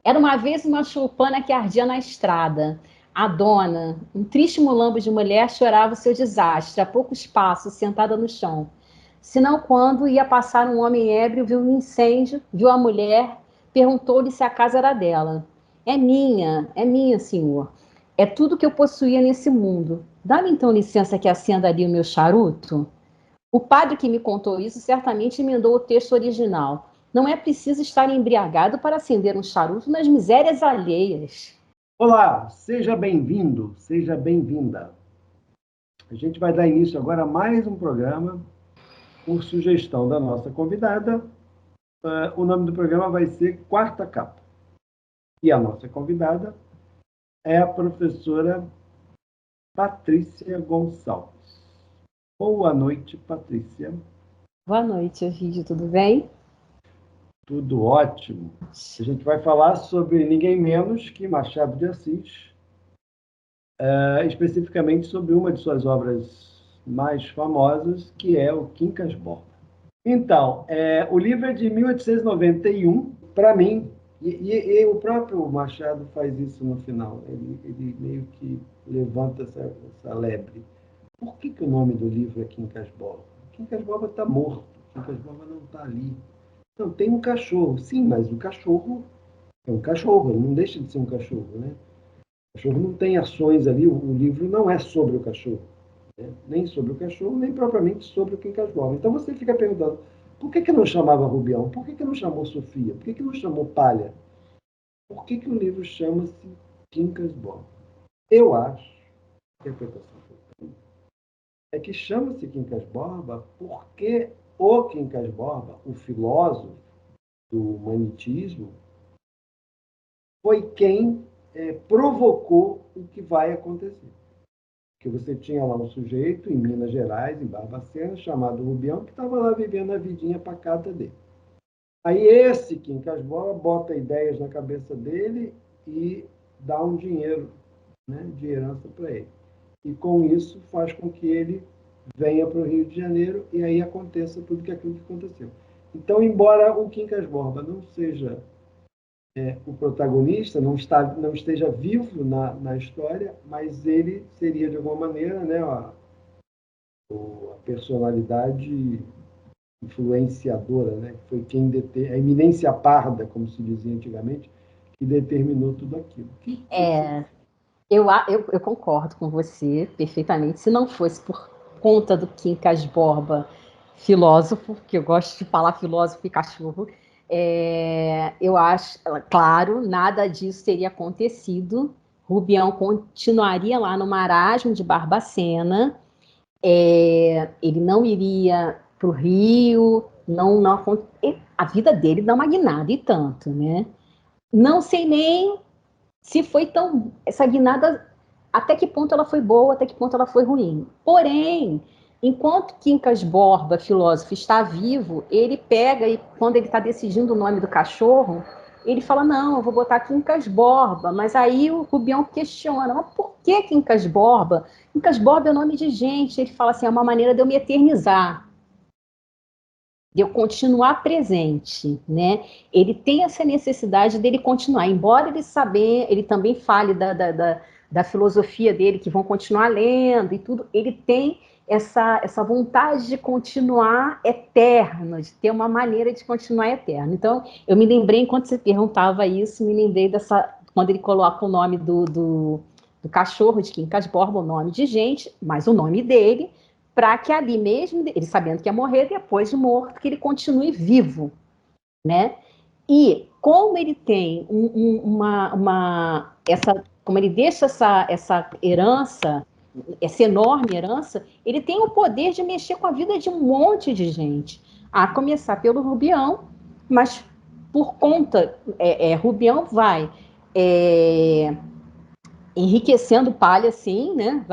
Era uma vez uma choupana que ardia na estrada. A dona, um triste mulambo de mulher, chorava o seu desastre, a poucos passos, sentada no chão. Senão quando ia passar um homem ébrio, viu um incêndio, viu a mulher, perguntou-lhe se a casa era dela. É minha, senhor. É tudo que eu possuía nesse mundo. Dá-me então licença que acenda ali o meu charuto? O padre que me contou isso certamente emendou o texto original. Não é preciso estar embriagado para acender um charuto nas misérias alheias. Olá, seja bem-vindo, seja bem-vinda. A gente vai dar início agora a mais um programa por sugestão da nossa convidada. O nome do programa vai ser Quarta Capa. E a nossa convidada é a professora Patrícia Gonçalves. Boa noite, Patrícia. Boa noite, Ovidio, tudo bem? Tudo ótimo. A gente vai falar sobre ninguém menos que Machado de Assis, especificamente sobre uma de suas obras mais famosas, que é o Quincas Borba. Então, o livro é de 1891, para mim, e o próprio Machado faz isso no final, ele meio que levanta essa lebre. Por que o nome do livro é Quincas Borba? Quincas Borba está morto, Quincas Borba não está ali. Não, tem um cachorro, sim, mas o cachorro é um cachorro, ele não deixa de ser um cachorro, né? O cachorro não tem ações ali, o livro não é sobre o cachorro, né? Nem sobre o cachorro, nem propriamente sobre o Quincas Borba. Então você fica perguntando, por que não chamava Rubião? Por que não chamou Sofia? Por que não chamou Palha? Por que o livro chama-se Quincas Borba? Eu acho, a interpretação é que chama-se Quincas Borba porque o Quincas Borba, o filósofo do humanitismo, foi quem provocou o que vai acontecer. Porque você tinha lá um sujeito em Minas Gerais, em Barbacena, chamado Rubião, que estava lá vivendo a vidinha pacata dele. Aí esse Quincas Borba bota ideias na cabeça dele e dá um dinheiro, né, de herança para ele. E com isso faz com que ele venha para o Rio de Janeiro e aí aconteça tudo aquilo que aconteceu. Então, embora o Quincas Borba não seja o protagonista, não esteja vivo na história, mas ele seria, de alguma maneira, né, a personalidade influenciadora, né? Foi a eminência parda, como se dizia antigamente, que determinou tudo aquilo. Que você... É, eu concordo com você perfeitamente. Se não fosse por conta do Quincas Borba, filósofo, que eu gosto de falar filósofo e cachorro, eu acho, claro, nada disso teria acontecido. Rubião continuaria lá no marasmo de Barbacena, ele não iria para o Rio, a vida dele dá uma guinada e tanto, né? Não sei nem se foi tão. Essa guinada, até que ponto ela foi boa, até que ponto ela foi ruim. Porém, enquanto Quincas Borba, filósofo, está vivo, ele pega e, quando ele está decidindo o nome do cachorro, ele fala: não, eu vou botar Quincas Borba. Mas aí o Rubião questiona: mas por que Quincas Borba? Quincas Borba é nome de gente. Ele fala assim: é uma maneira de eu me eternizar, de eu continuar presente, né? Ele tem essa necessidade dele continuar, embora ele também fale da filosofia dele, que vão continuar lendo e tudo, ele tem essa vontade de continuar eterno, de ter uma maneira de continuar eterno. Então, eu me lembrei, enquanto você perguntava isso, me lembrei quando ele coloca o nome do cachorro de Quincas Borba, o nome de gente, mas o nome dele, para que ali mesmo, ele sabendo que ia morrer, depois de morto, que ele continue vivo, né? E como ele tem como ele deixa essa herança, essa enorme herança, ele tem o poder de mexer com a vida de um monte de gente, a começar pelo Rubião, mas por conta, Rubião vai enriquecendo Palha, assim, né?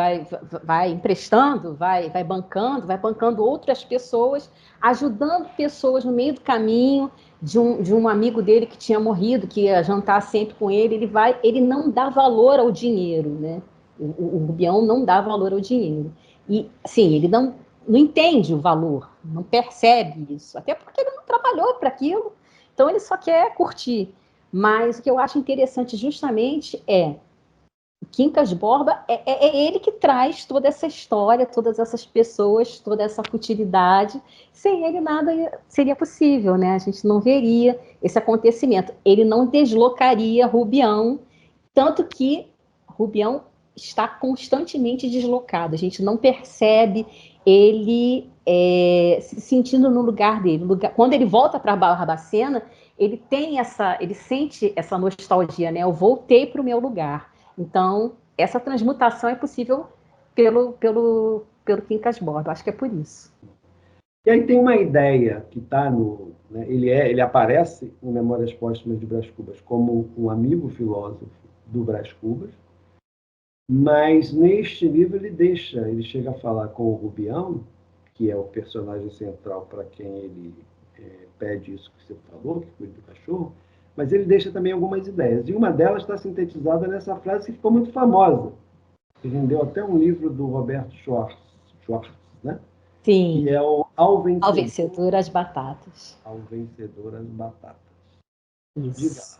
Vai emprestando, vai bancando outras pessoas, ajudando pessoas no meio do caminho de um amigo dele que tinha morrido, que ia jantar sempre com ele. Ele não dá valor ao dinheiro, né? O Rubião não dá valor ao dinheiro. E, sim, ele não entende o valor, não percebe isso, até porque ele não trabalhou para aquilo, então ele só quer curtir. Mas o que eu acho interessante justamente o Quincas Borba é ele que traz toda essa história, todas essas pessoas, toda essa futilidade. Sem ele nada seria possível, né? A gente não veria esse acontecimento. Ele não deslocaria Rubião, tanto que Rubião está constantemente deslocado. A gente não percebe ele se sentindo no lugar dele. Quando ele volta para Barbacena, ele sente essa nostalgia, né? Eu voltei para o meu lugar. Então, essa transmutação é possível pelo Quincas Borba. Acho que é por isso. E aí tem uma ideia que está no... Né, ele aparece em Memórias Póstumas de Brás Cubas como um amigo filósofo do Brás Cubas, mas neste livro ele chega a falar com o Rubião, que é o personagem central para quem ele pede isso que você falou, que cuida do cachorro, mas ele deixa também algumas ideias. E uma delas está sintetizada nessa frase que ficou muito famosa, que rendeu até um livro do Roberto Schwartz, né? Que Sim, é o ao vencedor as batatas. Ao vencedor as batatas. Diga Isso.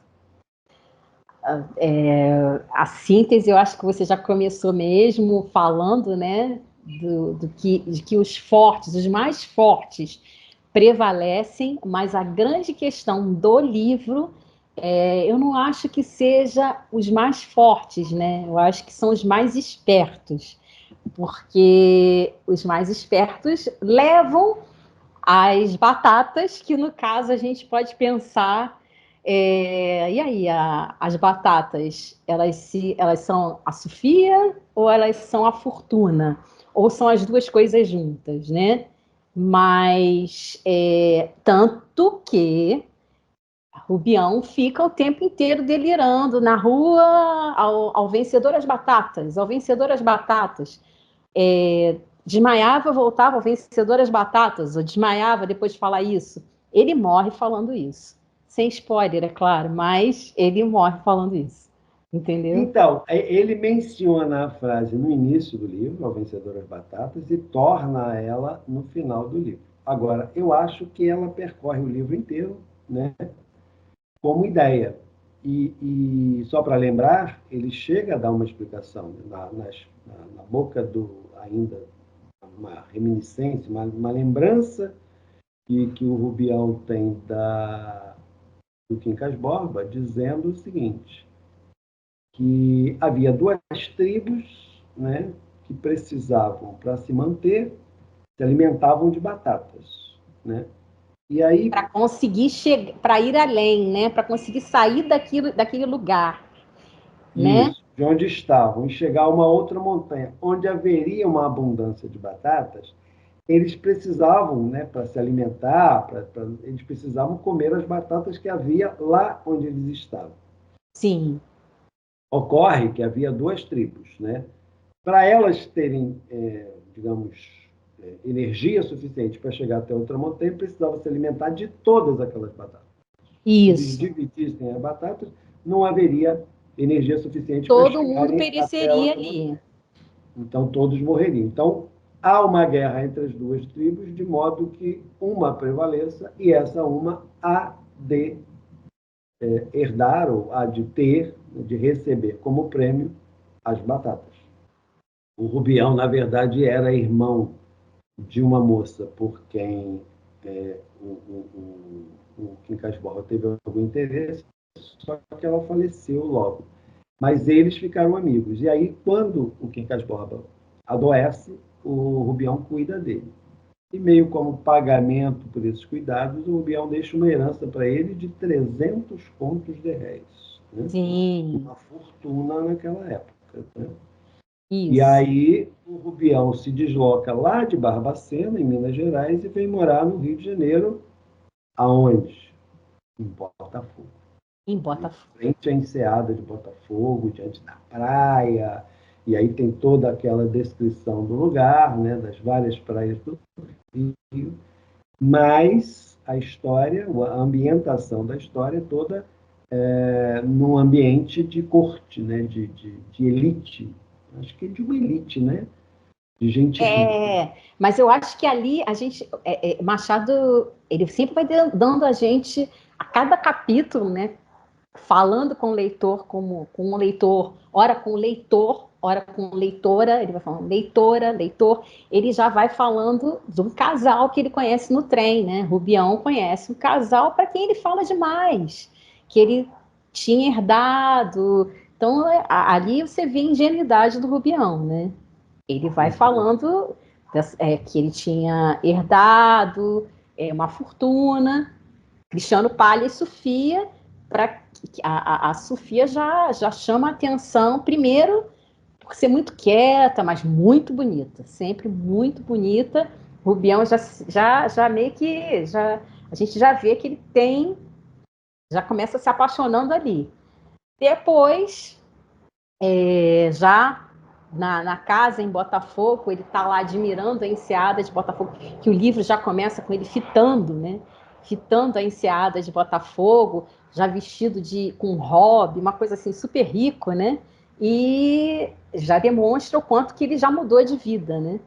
A síntese, eu acho que você já começou mesmo falando, né, de que os fortes, os mais fortes, prevalecem, mas a grande questão do livro, eu não acho que seja os mais fortes, né? Eu acho que são os mais espertos, porque os mais espertos levam as batatas, que no caso a gente pode pensar. E aí, as batatas, elas são a Sofia ou elas são a Fortuna? Ou são as duas coisas juntas, né? Mas tanto que Rubião fica o tempo inteiro delirando na rua ao vencedor as batatas, ao vencedor as batatas. Desmaiava, voltava ao vencedor as batatas, ou desmaiava depois de falar isso. Ele morre falando isso. Sem spoiler, é claro, mas ele morre falando isso. Entendeu? Então, ele menciona a frase no início do livro, Ao Vencedor das Batatas, e torna ela no final do livro. Agora, eu acho que ela percorre o livro inteiro, né, como ideia. E só para lembrar, ele chega a dar uma explicação na boca do, ainda, uma reminiscência, uma lembrança que o Rubião tem do Quincas Borba, dizendo o seguinte: que havia duas tribos, né, que precisavam, para se manter, se alimentavam de batatas, né? E aí, Para conseguir chegar, para ir além, né? Para conseguir sair daquele lugar, né? isso, de onde estavam, e chegar a uma outra montanha, onde haveria uma abundância de batatas, eles precisavam, né, para se alimentar, eles precisavam comer as batatas que havia lá onde eles estavam. Sim. Ocorre que havia duas tribos, né? Para elas terem, digamos, energia suficiente para chegar até outra montanha, precisavam se alimentar de todas aquelas batatas. Se eles Isso. dividissem as batatas, não haveria energia suficiente para Todo mundo chegarem até a pereceria outra montanha. ali. Então, todos morreriam. Então, há uma guerra entre as duas tribos, de modo que uma prevaleça e essa uma há de herdar ou há de ter, de receber como prêmio as batatas. O Rubião, na verdade, era irmão de uma moça por quem o Quincas Borba teve algum interesse, só que ela faleceu logo. Mas eles ficaram amigos. E aí, quando o Quincas Borba adoece, o Rubião cuida dele. E meio como pagamento por esses cuidados, o Rubião deixa uma herança para ele de 300 contos de réis. Né? Sim. Uma fortuna naquela época. Né? E Isso. aí o Rubião se desloca lá de Barbacena, em Minas Gerais, e vem morar no Rio de Janeiro, aonde? Em Botafogo. Em Em Botafogo. frente à enseada de Botafogo, diante da praia. E aí tem toda aquela descrição do lugar, né, das várias praias do Rio. Mas a história, a ambientação da história toda num ambiente de corte, né, de elite. Acho que é de uma elite, né? De gente rica. Mas eu acho que ali Machado, ele sempre vai dando a gente, a cada capítulo, né? falando com o leitor como com o leitor, ora com o leitor, ora com leitora, ele vai falando leitora, leitor, ele já vai falando de um casal que ele conhece no trem, né? Rubião conhece um casal para quem ele fala demais, que ele tinha herdado. Então, ali você vê a ingenuidade do Rubião, né? Ele vai falando que ele tinha herdado uma fortuna, Cristiano Palha e Sofia, para a Sofia já chama a atenção, primeiro, por ser muito quieta, mas muito bonita, sempre muito bonita. Rubião já meio que a gente já vê que ele já começa se apaixonando ali. Depois, já na casa em Botafogo, ele está lá admirando a enseada de Botafogo, que o livro já começa com ele fitando, né? Fitando a enseada de Botafogo, já vestido com hobby, uma coisa assim super rico, né? E já demonstra o quanto que ele já mudou de vida, né?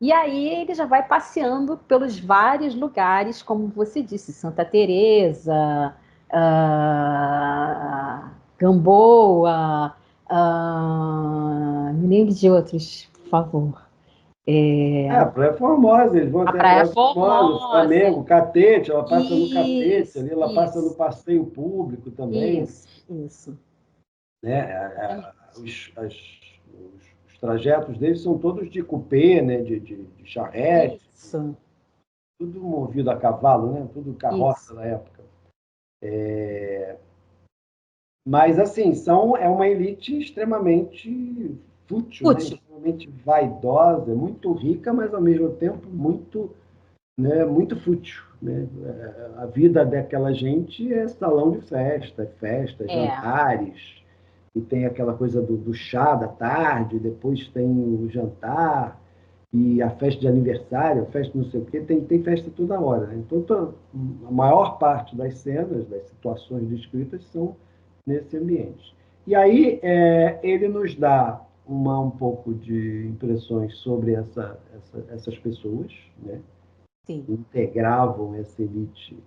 E aí ele já vai passeando pelos vários lugares, como você disse, Santa Teresa, Gamboa, me lembre de outros, por favor. A Praia Formosa, eles vão A até a Praia Praia Formosa, Formosa. Flamengo, Catete, ela passa no Catete Isso, ali, ela passa no isso, passeio público também, isso. né? Os trajetos deles são todos de cupê, né? De charrete, Isso, tudo movido a cavalo, né? Tudo carroça isso. da época. Mas, assim, é uma elite extremamente fútil, né? Útil. Extremamente vaidosa, muito rica, mas, ao mesmo tempo, muito, né? Muito fútil, né? A vida daquela gente é salão de festa, É, jantares, e tem aquela coisa do chá da tarde, depois tem o jantar, e a festa de aniversário, a festa não sei o quê, tem festa toda hora. Né? Então, a maior parte das cenas, das situações descritas, são nesse ambiente. E aí ele nos dá um pouco de impressões sobre essas pessoas, né? sim, Que integravam essa elite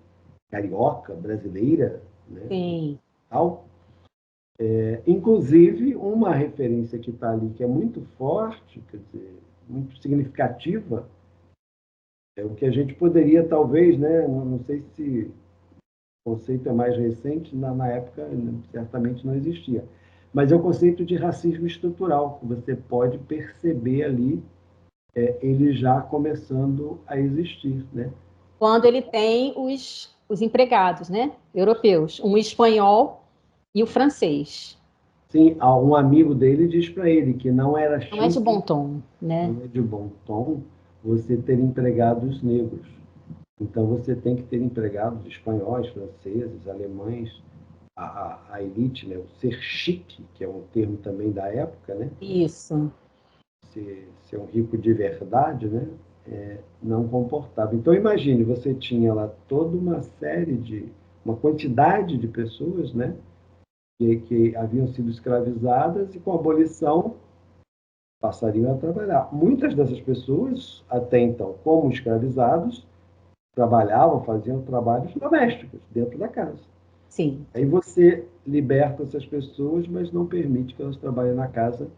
carioca, brasileira, né? sim. Tal. Inclusive, uma referência que está ali, que é muito forte, quer dizer, muito significativa, é o que a gente poderia, talvez, né? Não sei se o conceito é mais recente, na época certamente não existia, mas é o conceito de racismo estrutural, que você pode perceber ali ele já começando a existir, né? Quando ele tem os empregados, né? Europeus, um espanhol e o francês. Sim, um amigo dele diz para ele que não era Não é de chique, bom tom, né? não é de bom tom você ter empregados negros. Então, você tem que ter empregados espanhóis, franceses, alemães, a elite, né? O ser chique, que é um termo também da época, né? Isso. Ser um rico de verdade, né? Não comportava. Então, imagine, você tinha lá toda uma quantidade de pessoas, né? Que haviam sido escravizadas e com a abolição passariam a trabalhar. Muitas dessas pessoas, até então, como escravizados, trabalhavam, faziam trabalhos domésticos dentro da casa. Sim. Aí você liberta essas pessoas, mas não permite que elas trabalhem na casa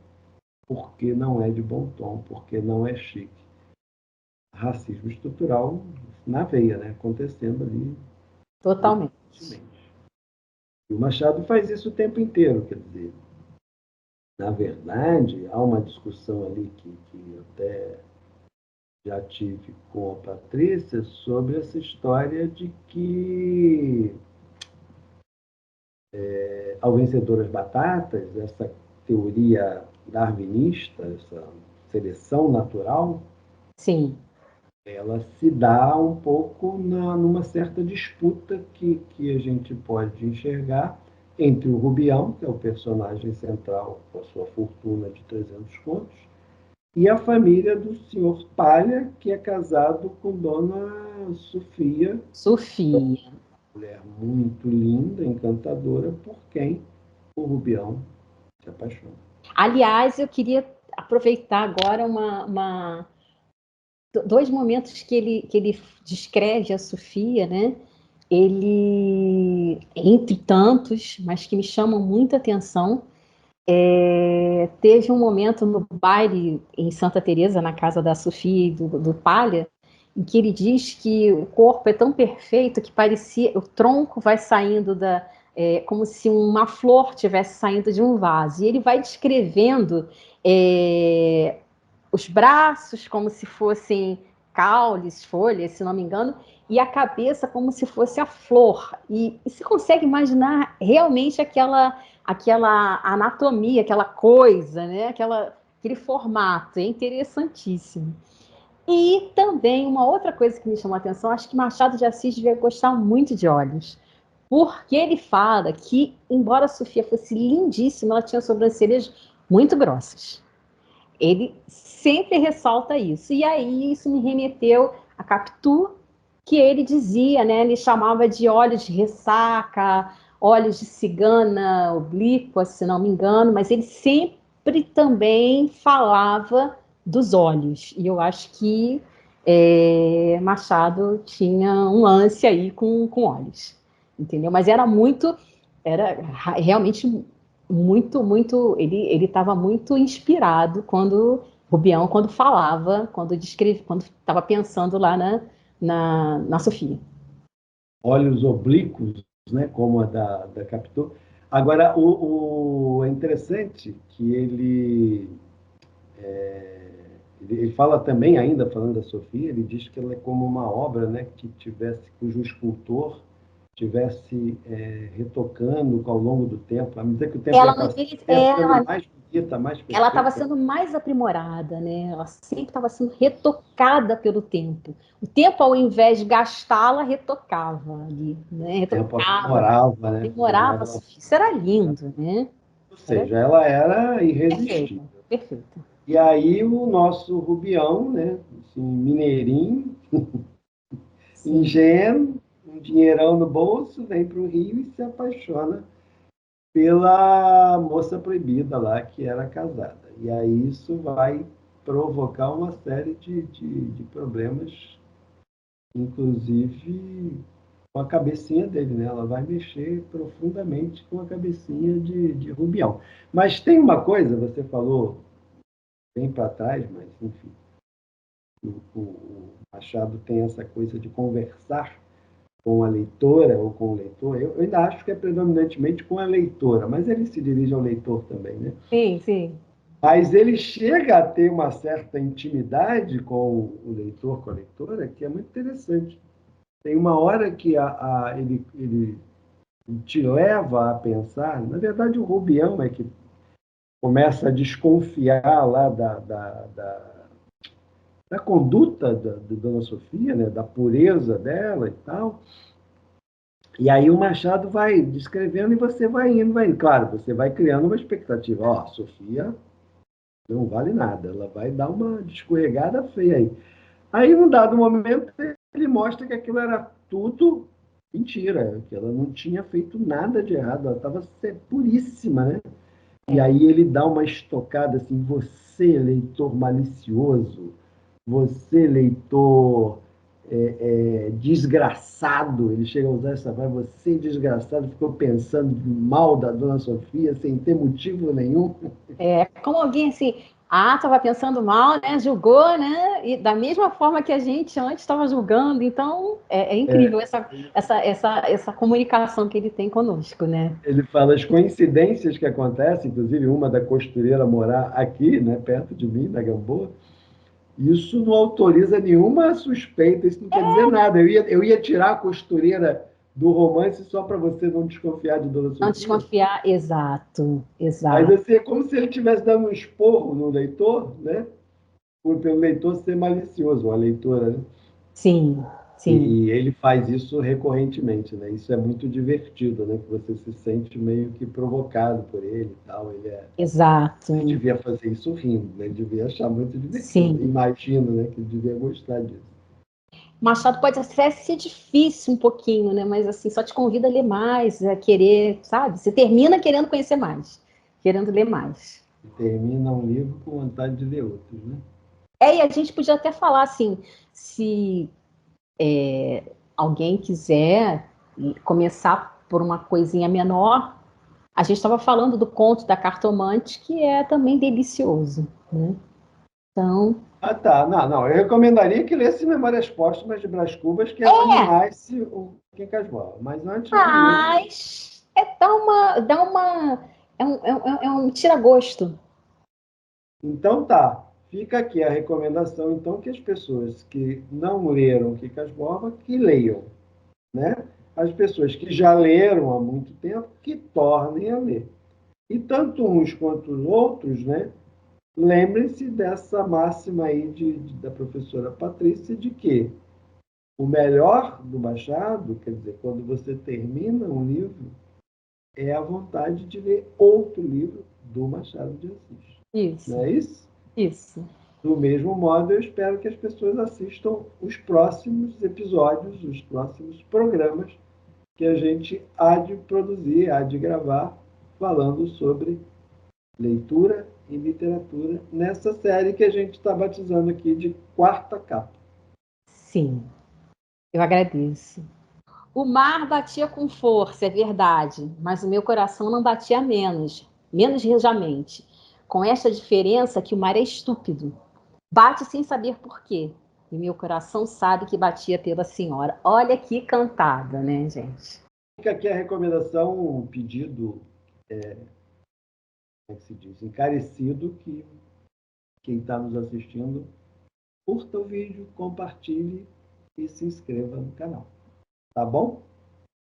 porque não é de bom tom, porque não é chique. Racismo estrutural na veia, né? Acontecendo ali. Totalmente. E o Machado faz isso o tempo inteiro, quer dizer, na verdade, há uma discussão ali que eu até já tive com a Patrícia sobre essa história de que ao vencedor as batatas, essa teoria darwinista, essa seleção natural, Sim. ela se dá um pouco numa certa disputa que a gente pode enxergar entre o Rubião, que é o personagem central com a sua fortuna de 300 contos, e a família do senhor Palha, que é casado com Dona Sofia, Sofia. mulher muito linda, encantadora, por quem o Rubião se apaixona. Aliás, eu queria aproveitar agora dois momentos que ele descreve a Sofia, né? ele, entre tantos, mas que me chamam muita atenção, teve um momento no baile em Santa Teresa, na casa da Sofia e do Palha, em que ele diz que o corpo é tão perfeito que parecia, o tronco vai saindo como se uma flor tivesse saindo de um vaso. E ele vai descrevendo os braços como se fossem caules, folhas, se não me engano, e a cabeça como se fosse a flor. E se consegue imaginar realmente aquela anatomia, aquela coisa, né? Aquele formato. É interessantíssimo. E também uma outra coisa que me chamou a atenção, acho que Machado de Assis devia gostar muito de Olhos, porque ele fala que, embora a Sofia fosse lindíssima, ela tinha sobrancelhas muito grossas. Ele sempre ressalta isso. E aí isso me remeteu a Capitu, que ele dizia, né? Ele chamava de olhos de ressaca, olhos de cigana oblíqua, se não me engano, mas ele sempre também falava dos olhos. E eu acho que Machado tinha um lance aí com olhos, entendeu? Mas era realmente muito, ele estava muito inspirado Rubião, quando falava, quando estava pensando lá na Sofia. Olhos oblíquos, né, como a da Capitu. Agora, é interessante que ele fala também, ainda falando da Sofia, ele diz que ela é como uma obra, né, cujo escultor tivesse retocando ao longo do tempo, à medida que o tempo ia Ela não passando, envelhe- ia sendo mais bonita, mais ela estava perfeita. sendo mais aprimorada, né? Ela sempre estava sendo retocada pelo tempo. O tempo, ao invés de gastá-la, retocava ali, né? O tempo Retocava, aprimorava, né? aprimorava. Isso era lindo, né? Ou Era seja, ela era perfeita, irresistível. perfeita. E aí o nosso Rubião, né, assim, mineirinho, Sim. ingênuo, um dinheirão no bolso, vem para o Rio e se apaixona pela moça proibida lá, que era casada. E aí isso vai provocar uma série de problemas, inclusive com a cabecinha dele, né? Ela vai mexer profundamente com a cabecinha de Rubião. Mas tem uma coisa, você falou bem para trás, mas enfim, o Machado tem essa coisa de conversar com a leitora ou com o leitor. Eu ainda acho que é predominantemente com a leitora, mas ele se dirige ao leitor também, né? Sim, sim. Mas ele chega a ter uma certa intimidade com o leitor, com a leitora, que é muito interessante. Tem uma hora que ele te leva a pensar, na verdade o Rubião é que começa a desconfiar lá da conduta da Dona Sofia, né, da pureza dela e tal. E aí o Machado vai descrevendo e você vai indo, vai indo. Claro, você vai criando uma expectativa. Ó, a Sofia não vale nada, ela vai dar uma escorregada feia aí. Aí, num dado momento, ele mostra que aquilo era tudo mentira, que ela não tinha feito nada de errado, ela estava puríssima, né? E É. aí ele dá uma estocada assim, você, leitor malicioso, você, leitor desgraçado, ele chega a usar essa palavra, você desgraçado ficou pensando mal da Dona Sofia sem ter motivo nenhum. Como alguém assim, estava pensando mal, né? Julgou, né? E da mesma forma que a gente antes estava julgando. Então, é incrível essa comunicação que ele tem conosco, né? Ele fala as coincidências que acontecem, inclusive uma da costureira morar aqui, né, perto de mim, na Gamboa. Isso não autoriza nenhuma suspeita, isso não quer dizer nada. Eu ia tirar a costureira do romance só para você não desconfiar de Dona Não Sofia. desconfiar, exato, Mas exato. assim, é como se ele estivesse dando um esporro no leitor, né? Pelo leitor ser malicioso, a leitora, né? Sim, sim, E ele faz isso recorrentemente, né? Isso é muito divertido, né? Que você se sente meio que provocado por ele e tal. Ele exato. devia fazer isso rindo, né? Ele devia achar muito divertido. Sim. Imagino, né? Que ele devia gostar disso. Machado pode até ser difícil um pouquinho, né? Mas assim, só te convida a ler mais, a querer, sabe? Você termina querendo conhecer mais, querendo ler mais. E termina um livro com vontade de ler outros, né? E a gente podia até falar assim, se alguém quiser, começar por uma coisinha menor. A gente estava falando do conto da cartomante, que é também delicioso, né? Então, Ah, tá. Não, não. Eu recomendaria que lesse Memórias Póstumas de Brás Cubas, que é onde nasce o Quincas Borba. Mas antes de ler. mas é um tira-gosto. Então tá. Fica aqui a recomendação, então, que as pessoas que não leram Quincas Borba, que leiam, né? As pessoas que já leram há muito tempo, que tornem a ler. E tanto uns quanto os outros, né? Lembrem-se dessa máxima aí da professora Patrícia, de que o melhor do Machado, quer dizer, quando você termina um livro, é a vontade de ler outro livro do Machado de Assis. Não Isso, é isso? isso. Do mesmo modo, eu espero que as pessoas assistam os próximos episódios, os próximos programas que a gente há de produzir, há de gravar, falando sobre leitura e literatura nessa série que a gente está batizando aqui de Quarta Capa. Sim, eu agradeço. O mar batia com força, é verdade, mas o meu coração não batia menos rijamente. Com esta diferença que o mar é estúpido. Bate sem saber por quê. E meu coração sabe que batia pela senhora. Olha que cantada, né, gente? Fica aqui a recomendação, um pedido, como é que se diz, encarecido, que quem está nos assistindo curta o vídeo, compartilhe e se inscreva no canal. Tá bom?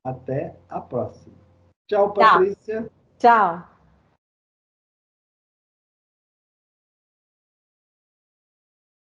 Até a próxima. Tchau, Tchau, Patrícia. tchau.